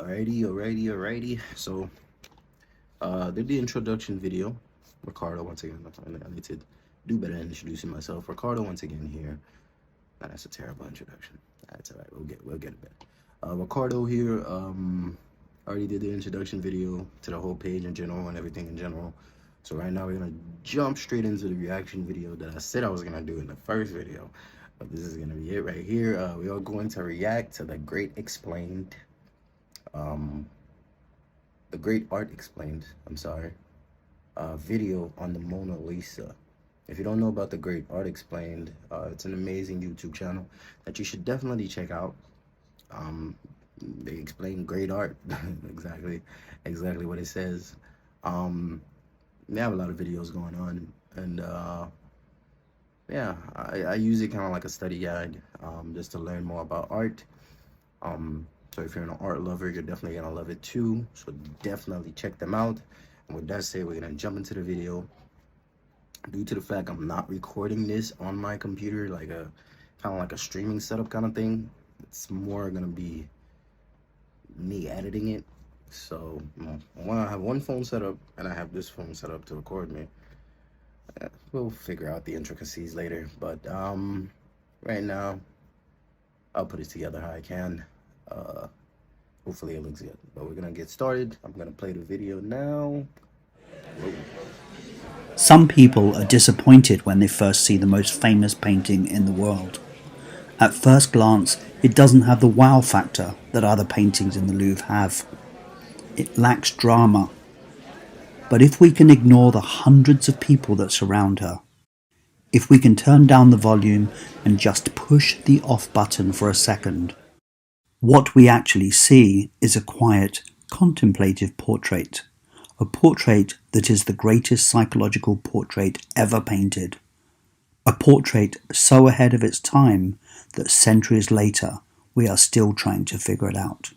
Alrighty. So, did the introduction video. Ricardo once again. I need to do better in introducing myself. Ricardo once again here. Nah, that's a terrible introduction. That's alright. We'll get it back. Ricardo here. Already did the introduction video to the whole page in general and everything in general. So right now we're gonna jump straight into the reaction video that I said I was gonna do in the first video. But this is gonna be it right here. We are going to react to the Great Explained. Um, the Great Art Explained. I'm sorry. Video on the Mona Lisa. If you don't know about the Great Art Explained, it's an amazing YouTube channel that you should definitely check out. They explain great art, exactly what it says. They have a lot of videos going on, and yeah, I use it kind of like a study guide, just to learn more about art. So if you're an art lover, you're definitely gonna love it too. So definitely check them out. And with that said, we're gonna jump into the video. Due to the fact I'm not recording this on my computer, like a kind of like a streaming setup kind of thing, it's more gonna be me editing it. So when I have one phone set up and I have this phone set up to record me, we'll figure out the intricacies later. But right now I'll put it together how I can. Hopefully it looks good. But we're gonna get started. I'm gonna play the video now. Whoa. Some people are disappointed when they first see the most famous painting in the world. At first glance, it doesn't have the wow factor that other paintings in the Louvre have. It lacks drama. But if we can ignore the hundreds of people that surround her, if we can turn down the volume and just push the off button for a second, what we actually see is a quiet, contemplative portrait. A portrait that is the greatest psychological portrait ever painted. A portrait so ahead of its time that centuries later we are still trying to figure it out.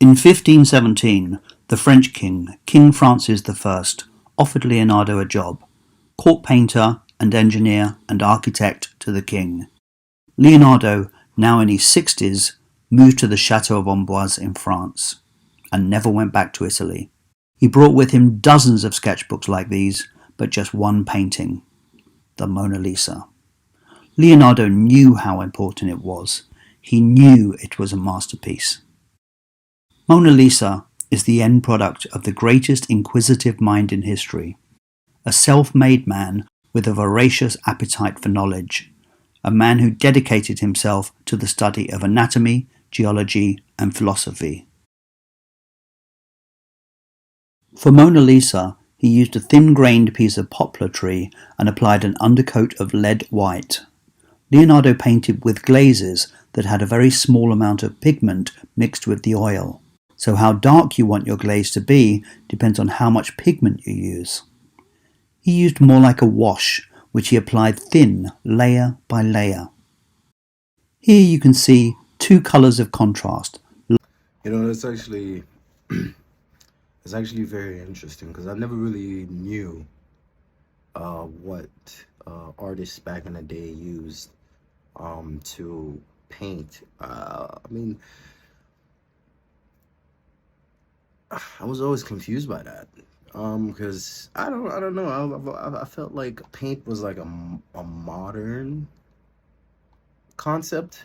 In 1517, the French king, King Francis I, offered Leonardo a job, court painter and engineer and architect to the king. Leonardo, now in his 60s, moved to the Chateau of Amboise in France and never went back to Italy. He brought with him dozens of sketchbooks like these, but just one painting, the Mona Lisa. Leonardo knew how important it was. He knew it was a masterpiece. Mona Lisa is the end product of the greatest inquisitive mind in history, a self-made man with a voracious appetite for knowledge, a man who dedicated himself to the study of anatomy, geology, and philosophy. For Mona Lisa, he used a thin-grained piece of poplar tree and applied an undercoat of lead white. Leonardo painted with glazes that had a very small amount of pigment mixed with the oil. So how dark you want your glaze to be depends on how much pigment you use. He used more like a wash, which he applied thin, layer by layer. Here you can see two colours of contrast. It's actually it's actually very interesting because I never really knew what artists back in the day used to paint. I mean, I was always confused by that, because I don't know. I felt like paint was like a modern concept,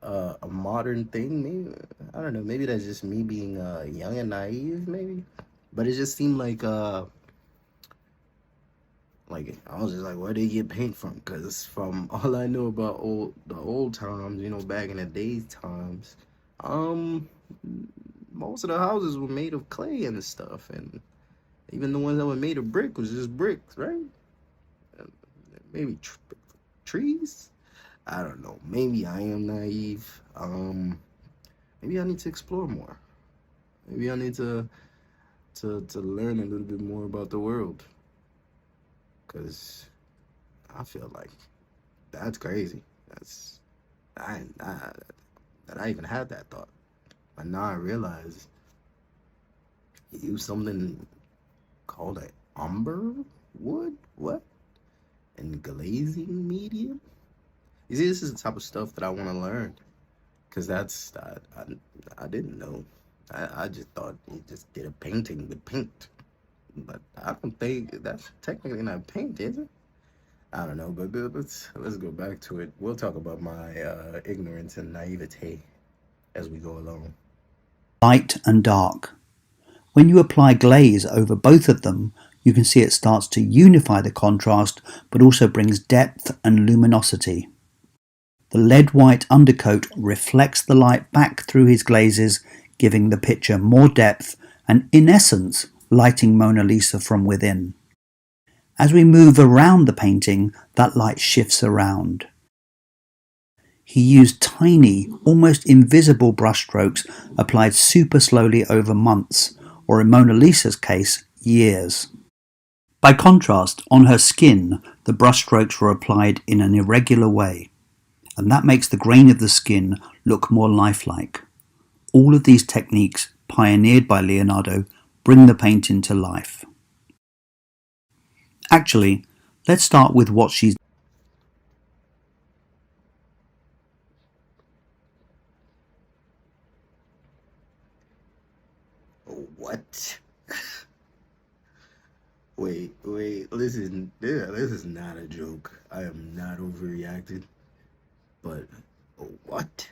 a modern thing. Maybe I don't know. Maybe that's just me being young and naive, maybe. But it just seemed like I was just like, where they get paint from? Because from all I know about the old times, back in the days times, most of the houses were made of clay and stuff, and even the ones that were made of brick was just bricks, right? Maybe trees. I don't know. Maybe I am naive. Maybe I need to explore more. Maybe I need to learn a little bit more about the world. because I feel like that's crazy. That's I that I even had that thought, but now I realize he used something called a umber wood. What? And glazing medium. You see, this is the type of stuff that I want to learn, because I didn't know. I just thought he just did a painting with paint, but I don't think that's technically not paint, is it? I don't know, but let's go back to it. We'll talk about my ignorance and naivete as we go along. Light and dark. When you apply glaze over both of them, you can see it starts to unify the contrast, but also brings depth and luminosity. The lead white undercoat reflects the light back through his glazes, giving the picture more depth and, in essence, lighting Mona Lisa from within. As we move around the painting, that light shifts around. He used tiny, almost invisible brushstrokes applied super slowly over months, or in Mona Lisa's case, years. By contrast, on her skin, the brushstrokes were applied in an irregular way, and that makes the grain of the skin look more lifelike. All of these techniques, pioneered by Leonardo, bring the painting to life. Actually, let's start with what she's What? Wait, listen, yeah, this is not a joke. I am not overreacting, but what?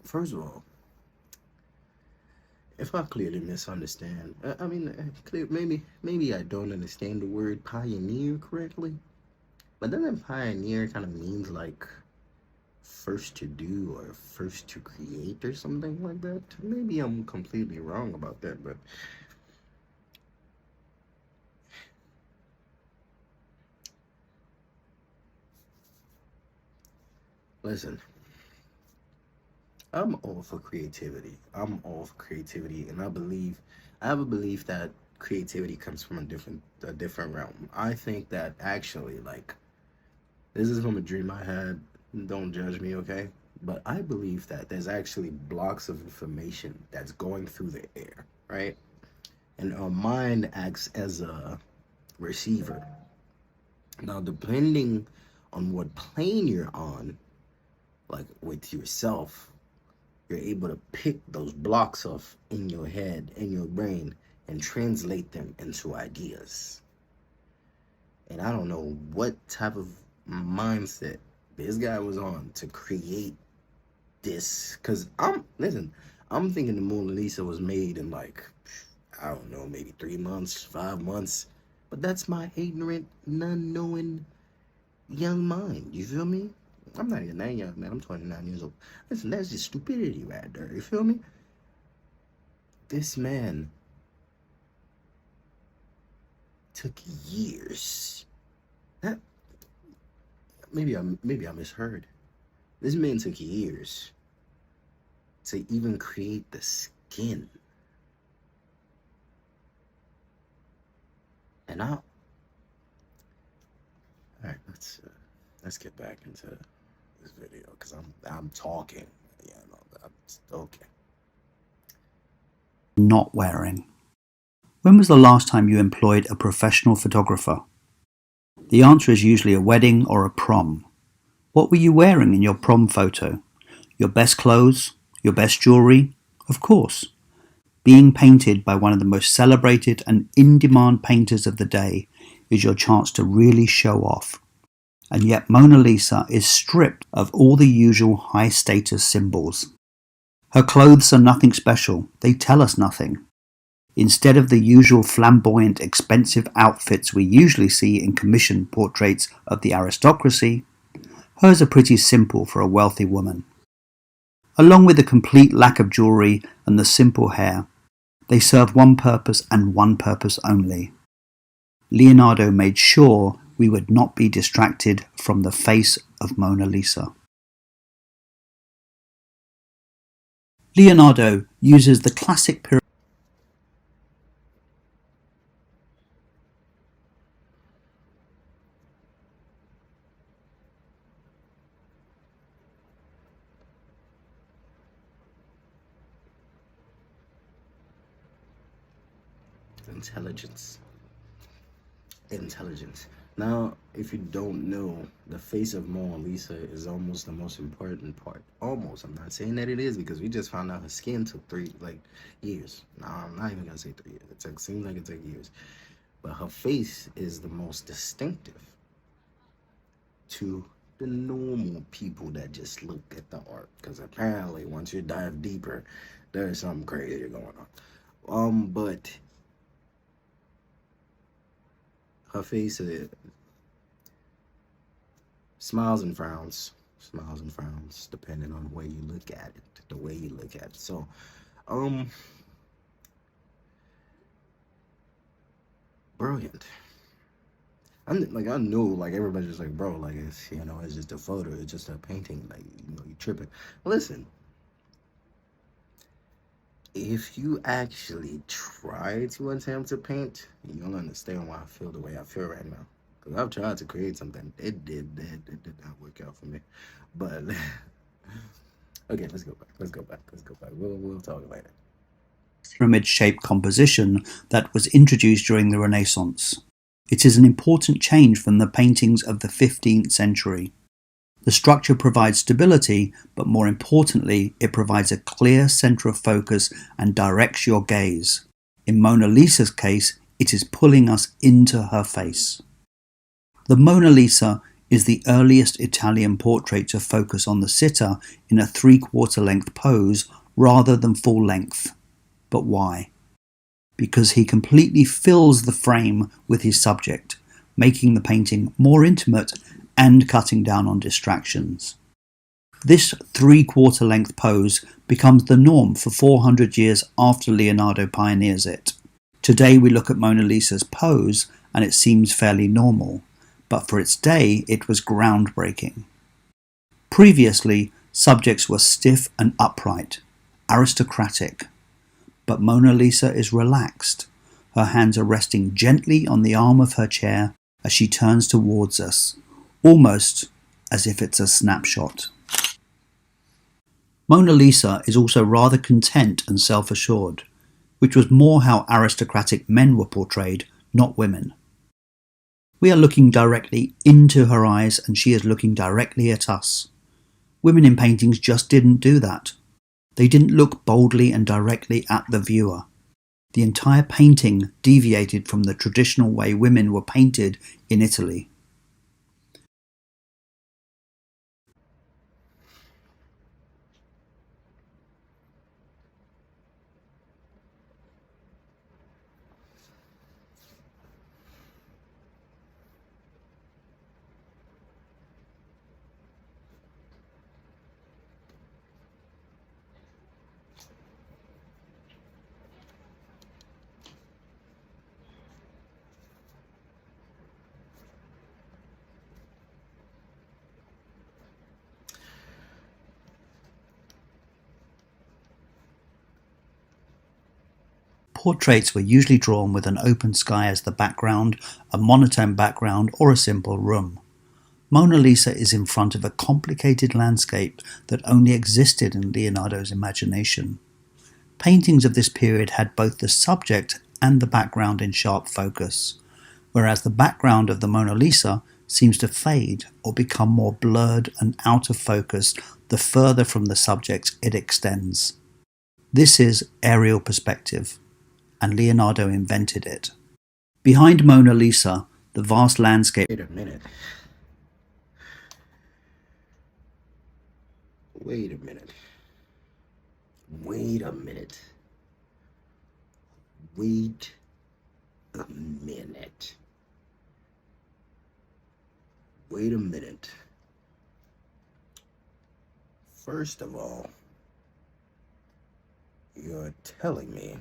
First of all, if I clearly misunderstand, I mean, maybe I don't understand the word pioneer correctly, but doesn't pioneer kind of means like first to do or first to create or something like that? Maybe I'm completely wrong about that, but listen, I'm all for creativity. I'm all for creativity, and I have a belief that creativity comes from a different realm. I think that actually, like, this is from a dream I had. Don't judge me, okay? But I believe that there's actually blocks of information that's going through the air, right? And our mind acts as a receiver. Now, depending on what plane you're on, like with yourself, you're able to pick those blocks off in your head, in your brain, and translate them into ideas. And I don't know what type of mindset this guy was on to create this. Cause I'm thinking the Mona Lisa was made in like, I don't know, maybe 3 months, 5 months. But that's my ignorant, non-knowing young mind. You feel me? I'm not even that young, man. I'm 29 years old. Listen, that's just stupidity right there. You feel me? This man took years. That maybe I misheard. This man took years to even create the skin. And all right, let's get back into this video because I'm talking. Yeah, no, okay. not wearing. When was the last time you employed a professional photographer? The answer is usually a wedding or a prom. What were you wearing in your prom photo? Your best clothes? Your best jewellery? Of course. Being painted by one of the most celebrated and in-demand painters of the day is your chance to really show off. And yet Mona Lisa is stripped of all the usual high-status symbols. Her clothes are nothing special. They tell us nothing. Instead of the usual flamboyant, expensive outfits we usually see in commissioned portraits of the aristocracy, hers are pretty simple for a wealthy woman. Along with the complete lack of jewellery and the simple hair, they serve one purpose and one purpose only. Leonardo made sure we would not be distracted from the face of Mona Lisa. Leonardo uses the classic pyramid Intelligence. Intelligence. Now, if you don't know, the face of Mona Lisa is almost the most important part. Almost. I'm not saying that it is because we just found out her skin took years. No, I'm not even gonna say 3 years. Seems like it took years. But her face is the most distinctive to the normal people that just look at the art. Because apparently, once you dive deeper, there's something crazy going on. But her face smiles and frowns, depending on where you look at it, the way you look at it. So, brilliant. I knew, like, everybody's just like, bro, like, it's just a photo, it's just a painting, like, you tripping. Listen, if you actually try to attempt to paint, you'll understand why I feel the way I feel right now. Because I've tried to create something, it did not work out for me. But, okay, let's go back. We'll talk later. Pyramid-shaped composition that was introduced during the Renaissance. It is an important change from the paintings of the 15th century. The structure provides stability, but more importantly, it provides a clear center of focus and directs your gaze. In Mona Lisa's case, it is pulling us into her face. The Mona Lisa is the earliest Italian portrait to focus on the sitter in a 3/4 length pose rather than full length. But why? Because he completely fills the frame with his subject, making the painting more intimate and cutting down on distractions. This 3/4 length pose becomes the norm for 400 years after Leonardo pioneers it. Today we look at Mona Lisa's pose and it seems fairly normal, but for its day it was groundbreaking. Previously, subjects were stiff and upright, aristocratic, but Mona Lisa is relaxed. Her hands are resting gently on the arm of her chair as she turns towards us, almost as if it's a snapshot. Mona Lisa is also rather content and self-assured, which was more how aristocratic men were portrayed, not women. We are looking directly into her eyes and she is looking directly at us. Women in paintings just didn't do that. They didn't look boldly and directly at the viewer. The entire painting deviated from the traditional way women were painted in Italy. Portraits were usually drawn with an open sky as the background, a monotone background, or a simple room. Mona Lisa is in front of a complicated landscape that only existed in Leonardo's imagination. Paintings of this period had both the subject and the background in sharp focus, whereas the background of the Mona Lisa seems to fade or become more blurred and out of focus the further from the subject it extends. This is aerial perspective, and Leonardo invented it. Behind Mona Lisa, the vast landscape. Wait a minute. Wait a minute. Wait a minute. Wait a minute. Wait a minute. First of all, you're telling me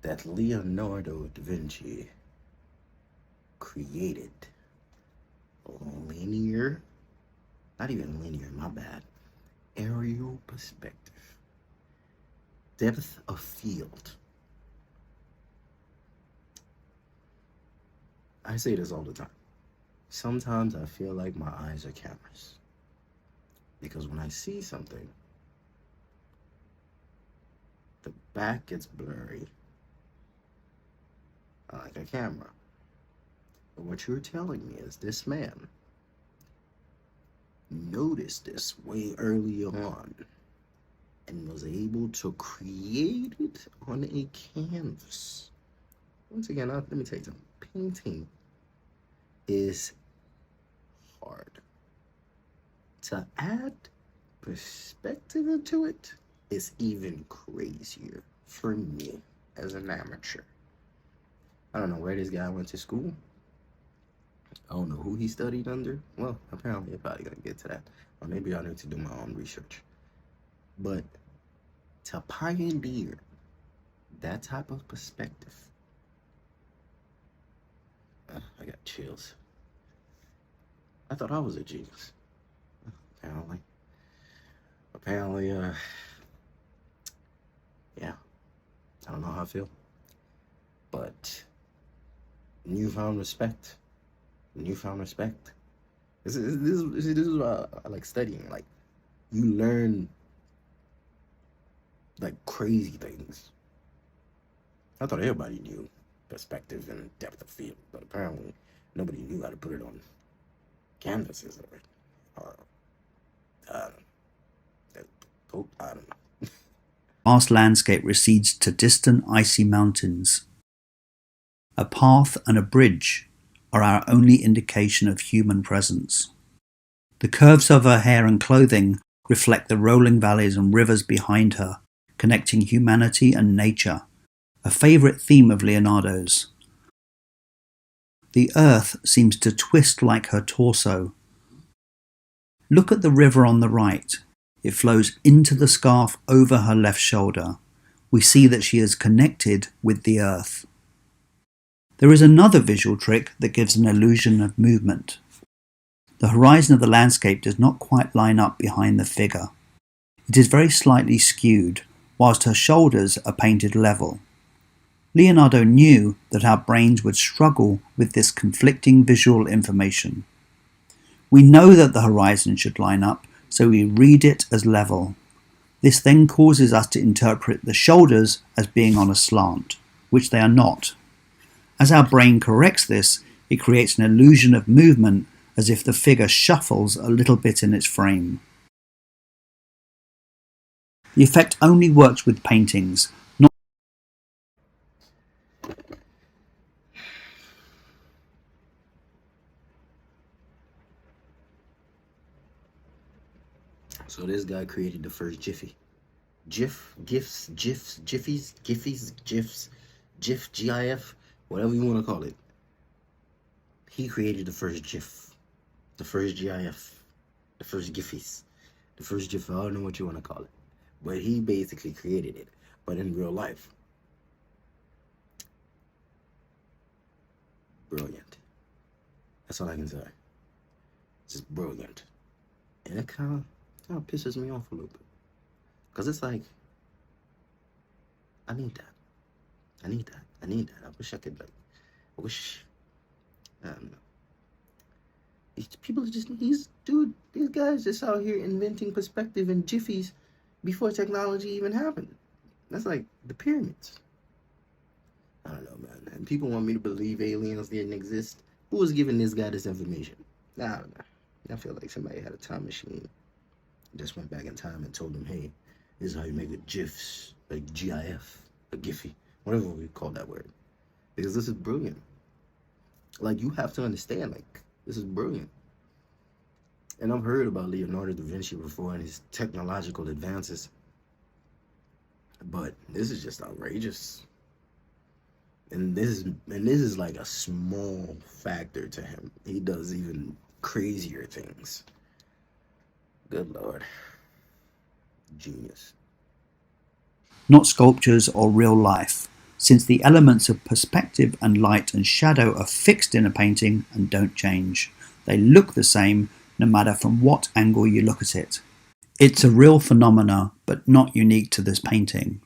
that Leonardo da Vinci created linear, not even linear, my bad, aerial perspective, depth of field. I say this all the time. Sometimes I feel like my eyes are cameras. Because when I see something, the back gets blurry like a camera. But what you're telling me is this man noticed this way early on and was able to create it on a canvas. Once again, let me tell you something. Painting is hard. To add perspective into it is even crazier for me as an amateur. I don't know where this guy went to school. I don't know who he studied under. Well, apparently I'm probably gonna get to that. Or maybe I need to do my own research. But to pioneer that type of perspective, I got chills. I thought I was a genius. Apparently, yeah, I don't know how I feel. But newfound respect. This is what I like studying. Like, you learn like crazy things. I thought everybody knew perspective and depth of field, but apparently nobody knew how to put it on canvases or I don't know. Vast landscape recedes to distant icy mountains. A path and a bridge are our only indication of human presence. The curves of her hair and clothing reflect the rolling valleys and rivers behind her, connecting humanity and nature, a favourite theme of Leonardo's. The earth seems to twist like her torso. Look at the river on the right. It flows into the scarf over her left shoulder. We see that she is connected with the earth. There is another visual trick that gives an illusion of movement. The horizon of the landscape does not quite line up behind the figure. It is very slightly skewed, whilst her shoulders are painted level. Leonardo knew that our brains would struggle with this conflicting visual information. We know that the horizon should line up, so we read it as level. This then causes us to interpret the shoulders as being on a slant, which they are not. As our brain corrects this, it creates an illusion of movement, as if the figure shuffles a little bit in its frame. The effect only works with paintings, not. So this guy created the first Jiffy. GIF, GIFs, GIFs, Jiffies, Giffies, GIFs, GIF, GIF, whatever you want to call it. He created the first GIF, the first GIF, the first Giffies, the first GIF, I don't know what you want to call it. But he basically created it, but in real life. Brilliant. That's all I can say. Just brilliant. And it kind of pisses me off a little bit. Because it's like, I need that. I wish I could, I don't know. These guys just out here inventing perspective and jiffies before technology even happened. That's like the pyramids. I don't know, man. And people want me to believe aliens didn't exist. Who was giving this guy this information? I don't know. I feel like somebody had a time machine, just went back in time and told them, hey, this is how you make a GIFs, like GIF, a Giphy, whatever we call that word. Because this is brilliant. Like, you have to understand, like, this is brilliant. And I've heard about Leonardo da Vinci before and his technological advances. But this is just outrageous. And this is like a small factor to him. He does even crazier things. Good Lord. Genius. Not sculptures or real life, since the elements of perspective and light and shadow are fixed in a painting and don't change. They look the same no matter from what angle you look at it. It's a real phenomena, but not unique to this painting.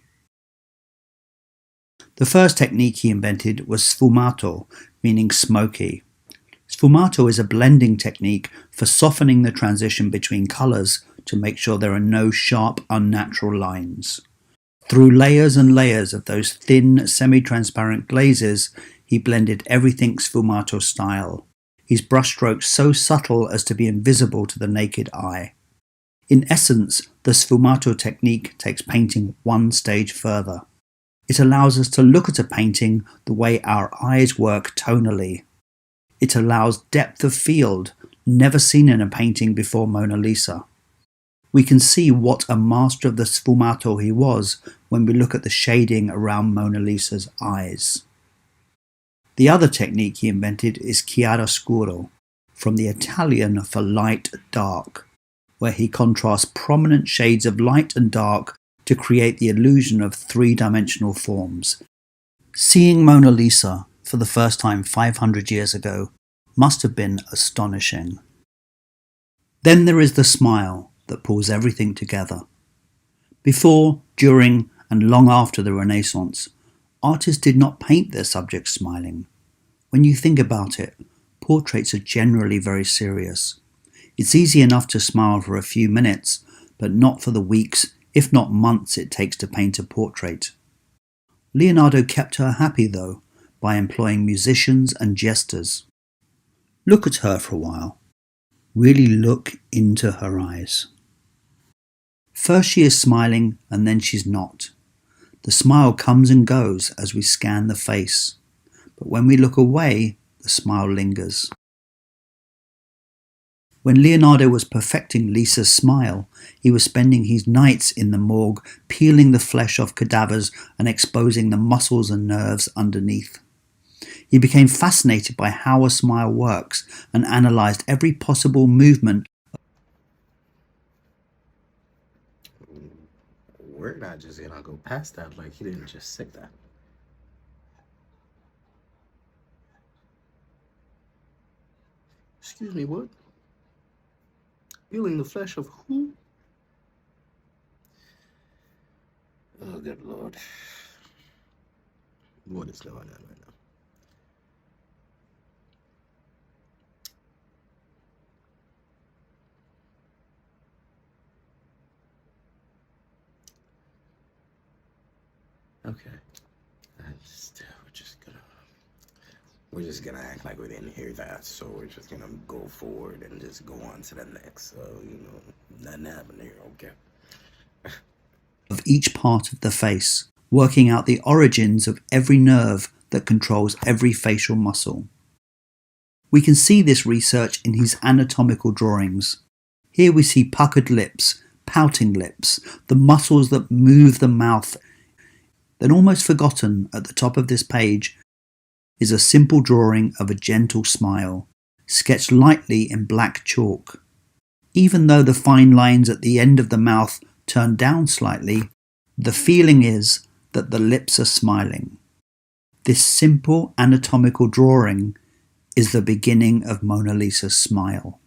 The first technique he invented was sfumato, meaning smoky. Sfumato is a blending technique for softening the transition between colours to make sure there are no sharp, unnatural lines. Through layers and layers of those thin, semi-transparent glazes, he blended everything sfumato style, his brushstrokes so subtle as to be invisible to the naked eye. In essence, the sfumato technique takes painting one stage further. It allows us to look at a painting the way our eyes work tonally. It allows depth of field never seen in a painting before Mona Lisa. We can see what a master of the sfumato he was when we look at the shading around Mona Lisa's eyes. The other technique he invented is chiaroscuro, from the Italian for light dark, where he contrasts prominent shades of light and dark to create the illusion of three-dimensional forms. Seeing Mona Lisa for the first time 500 years ago must have been astonishing. Then there is the smile that pulls everything together. Before, during, and long after the Renaissance, artists did not paint their subjects smiling. When you think about it, portraits are generally very serious. It's easy enough to smile for a few minutes, but not for the weeks, if not months, it takes to paint a portrait. Leonardo kept her happy, though, by employing musicians and jesters. Look at her for a while. Really look into her eyes. First she is smiling, and then she's not. The smile comes and goes as we scan the face, but when we look away, the smile lingers. When Leonardo was perfecting Lisa's smile, he was spending his nights in the morgue, peeling the flesh off cadavers and exposing the muscles and nerves underneath. He became fascinated by how a smile works and analysed every possible movement. We're not just gonna go past that like he didn't just say that. Excuse me, what? Peeling the flesh of who? Oh, good lord. What is going on right now? Okay. We're just gonna act like we didn't hear that, so we're just gonna go forward and just go on to the next. So, nothing happened here, okay? Of each part of the face, working out the origins of every nerve that controls every facial muscle. We can see this research in his anatomical drawings. Here we see puckered lips, pouting lips, the muscles that move the mouth. Then almost forgotten at the top of this page is a simple drawing of a gentle smile, sketched lightly in black chalk. Even though the fine lines at the end of the mouth turn down slightly, the feeling is that the lips are smiling. This simple anatomical drawing is the beginning of Mona Lisa's smile.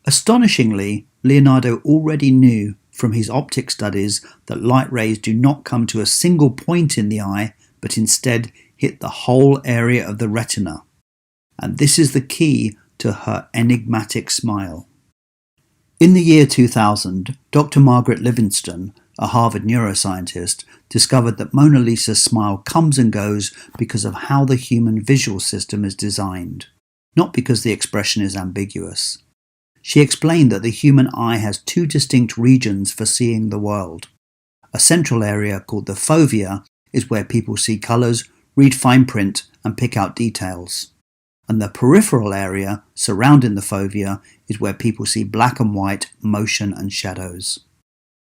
Astonishingly, Leonardo already knew from his optic studies that light rays do not come to a single point in the eye, but instead hit the whole area of the retina. And this is the key to her enigmatic smile. In the year 2000, Dr. Margaret Livingston, a Harvard neuroscientist, discovered that Mona Lisa's smile comes and goes because of how the human visual system is designed, not because the expression is ambiguous. She explained that the human eye has two distinct regions for seeing the world. A central area called the fovea is where people see colours, read fine print and pick out details. And the peripheral area surrounding the fovea is where people see black and white, motion and shadows.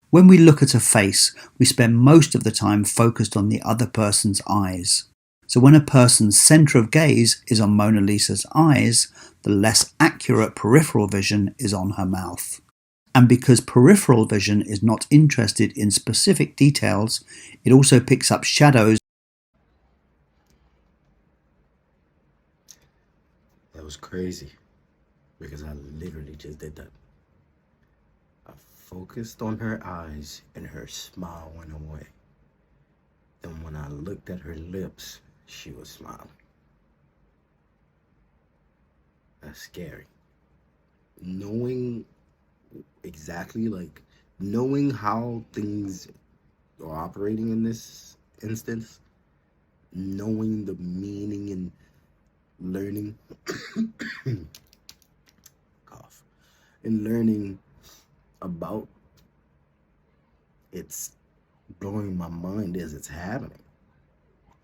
When we look at a face, we spend most of the time focused on the other person's eyes. So when a person's centre of gaze is on Mona Lisa's eyes, the less accurate peripheral vision is on her mouth. And because peripheral vision is not interested in specific details, it also picks up shadows. That was crazy, because I literally just did that. I focused on her eyes and her smile went away. Then when I looked at her lips, she was smiling. That's scary. Knowing exactly, knowing how things are operating in this instance, knowing the meaning and learning, cough, and learning about it's blowing my mind as it's happening.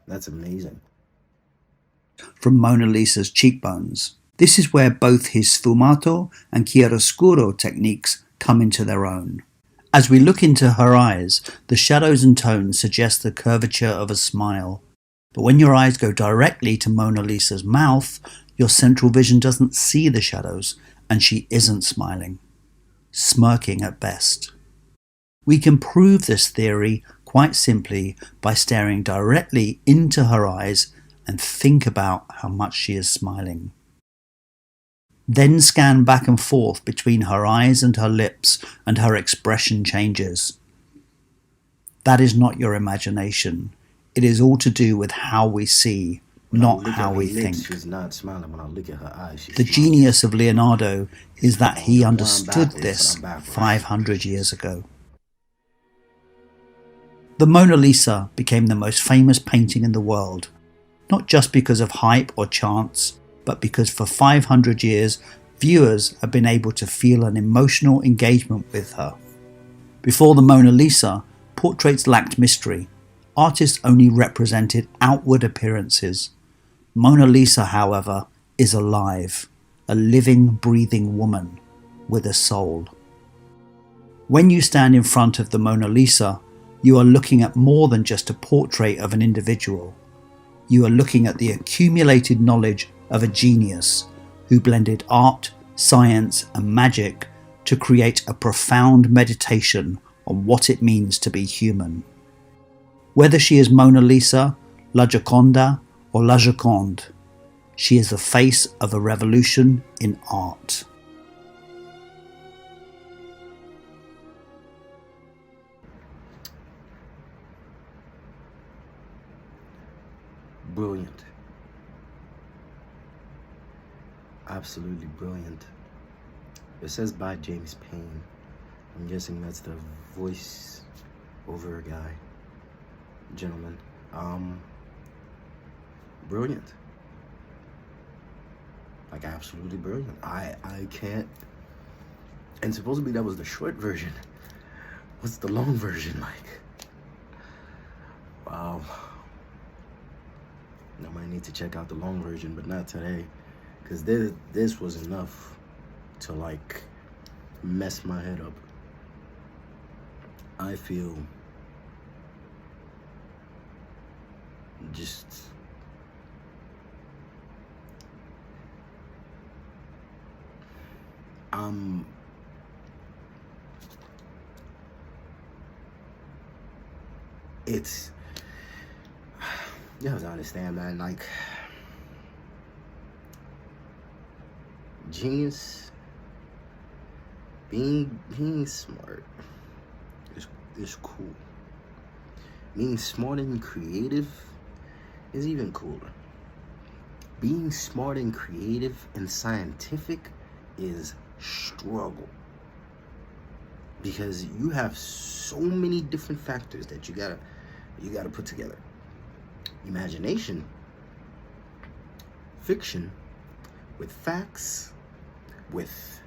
That's amazing. From Mona Lisa's cheekbones. This is where both his sfumato and chiaroscuro techniques come into their own. As we look into her eyes, the shadows and tones suggest the curvature of a smile. But when your eyes go directly to Mona Lisa's mouth, your central vision doesn't see the shadows, and she isn't smiling, smirking at best. We can prove this theory quite simply by staring directly into her eyes and think about how much she is smiling. Then scan back and forth between her eyes and her lips, and her expression changes. That is not your imagination. It is all to do with how we see, When I not look how at her we lips, think. she's not smiling. When I look at her eyes, she's The smiling. genius of Leonardo is that he Rewind understood backwards, this but I'm backwards. 500 years ago. The Mona Lisa became the most famous painting in the world, not just because of hype or chance, but because for 500 years viewers have been able to feel an emotional engagement with her. Before the Mona Lisa, portraits lacked mystery. Artists only represented outward appearances. Mona Lisa, however, is alive, a living, breathing woman with a soul. When you stand in front of the Mona Lisa, you are looking at more than just a portrait of an individual. You are looking at the accumulated knowledge of a genius who blended art, science, and magic to create a profound meditation on what it means to be human. Whether she is Mona Lisa, La Gioconda, or La Joconde, she is the face of a revolution in art. Brilliant. Absolutely brilliant. It says by James Payne. I'm guessing that's the voice over guy. Gentleman. Brilliant. Like absolutely brilliant. I can't. And supposedly that was the short version. What's the long version like? Wow. I might need to check out the long version, but not today, because this was enough to like mess my head up. I feel just it's you have to understand, man, like genius, being smart is cool. Being smart and creative is even cooler. Being smart and creative and scientific is struggle, because you have so many different factors that you gotta put together. Imagination, fiction, with facts, with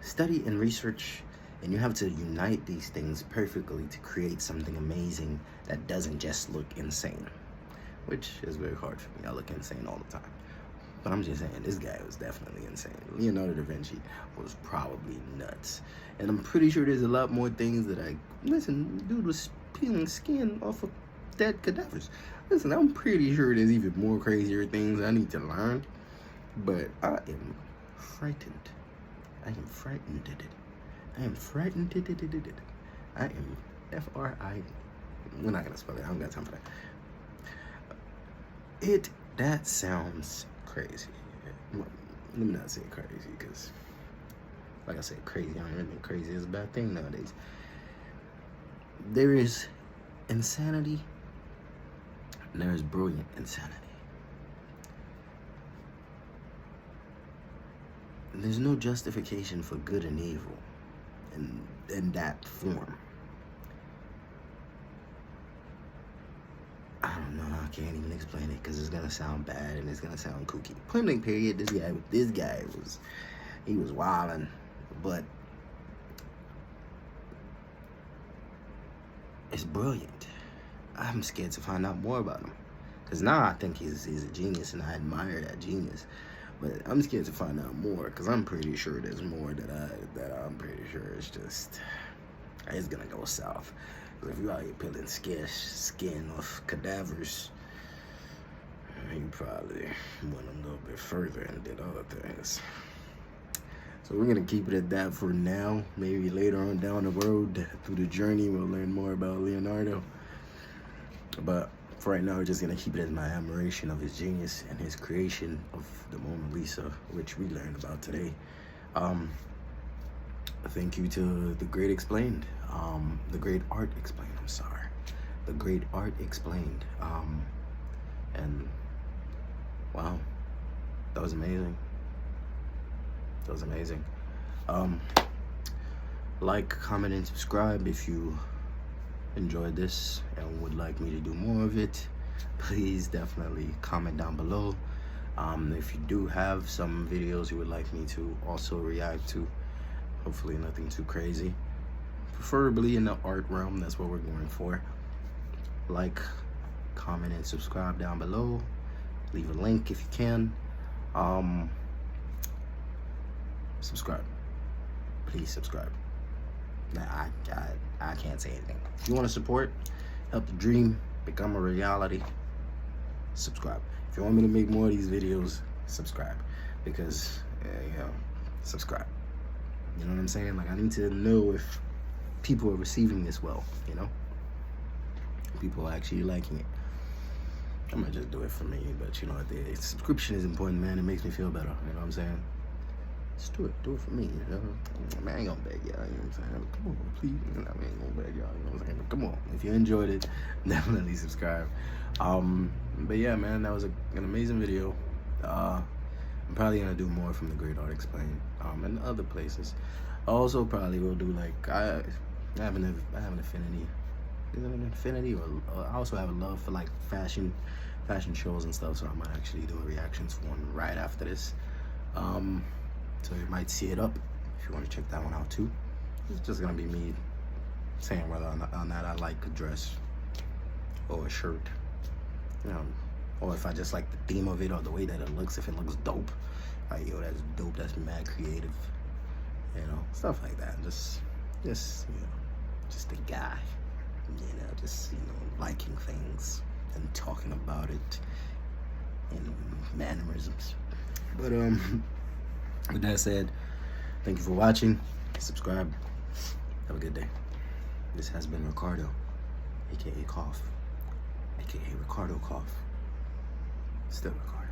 study and research, and you have to unite these things perfectly to create something amazing that doesn't just look insane, which is very hard for me. I look insane all the time. But I'm just saying, this guy was definitely insane. Leonardo da Vinci was probably nuts. And I'm pretty sure there's a lot more things that listen, dude was peeling skin off of dead cadavers. Listen, I'm pretty sure there's even more crazier things I need to learn. But I am frightened. I am frightened. I am frightened. I am F-R-I. We're not going to spell it. I don't got time for that. That sounds crazy. Let me not say crazy, because like I said, crazy. I don't really think crazy is a bad thing nowadays. There is insanity, and there is brilliant insanity. And there's no justification for good and evil in that form. I don't know how can't even explain it because it's gonna sound bad and it's gonna sound kooky. Point blank period. This guy was wilding, but it's brilliant. I'm scared to find out more about him because now I think he's a genius and I admire that genius. But I'm scared to find out more because I'm pretty sure there's more that I'm pretty sure it's gonna go south. If you out here peeling skin off cadavers, you probably went a little bit further and did other things. So we're gonna keep it at that for now. Maybe later on down the road, through the journey, we'll learn more about Leonardo. But for right now, we're just gonna keep it as my admiration of his genius and his creation of the Mona Lisa, which we learned about today. Thank you to The Great Explained, The Great Art Explained, I'm sorry. The Great Art Explained. And wow, that was amazing. That was amazing. Like, comment, and subscribe if you enjoyed this and would like me to do more of it. Please definitely comment down below. If you do have some videos you would like me to also react to, hopefully nothing too crazy, preferably in the art realm, that's what we're going for. Like, comment, and subscribe down below. Leave a link if you can. Subscribe, please subscribe. I can't say anything. If you want to support, help the dream become a reality, subscribe. If you want me to make more of these videos, subscribe, because subscribe. You know what I'm saying? Like, I need to know if people are receiving this well, you know? People are actually liking it. I might just do it for me, but you know, the subscription is important, man. It makes me feel better, you know what I'm saying? Just do it for me, you know? Man, I ain't gonna beg y'all, you know what I'm saying? Come on, please, I ain't gonna beg y'all, you know what I'm saying? But come on, if you enjoyed it, definitely subscribe. But yeah, man, that was an amazing video. I'm probably gonna do more from The Great Art Explained, and other places. I also probably will do, like, I have an affinity. Is it an affinity, or I also have a love for, like, fashion shows and stuff, so I might actually do a reactions for one right after this. So you might see it up if you want to check that one out too. It's just gonna be me saying whether or not I like a dress or a shirt, you know, or if I just like the theme of it or the way that it looks. If it looks dope, like, yo, that's dope, that's mad creative, you know, stuff like that. Just you know, just a guy, you know, just, you know, liking things and talking about it in mannerisms. But with that said, thank you for watching. Subscribe. Have a good day. This has been Ricardo, aka Cough, aka Ricardo Cough. Still Ricardo.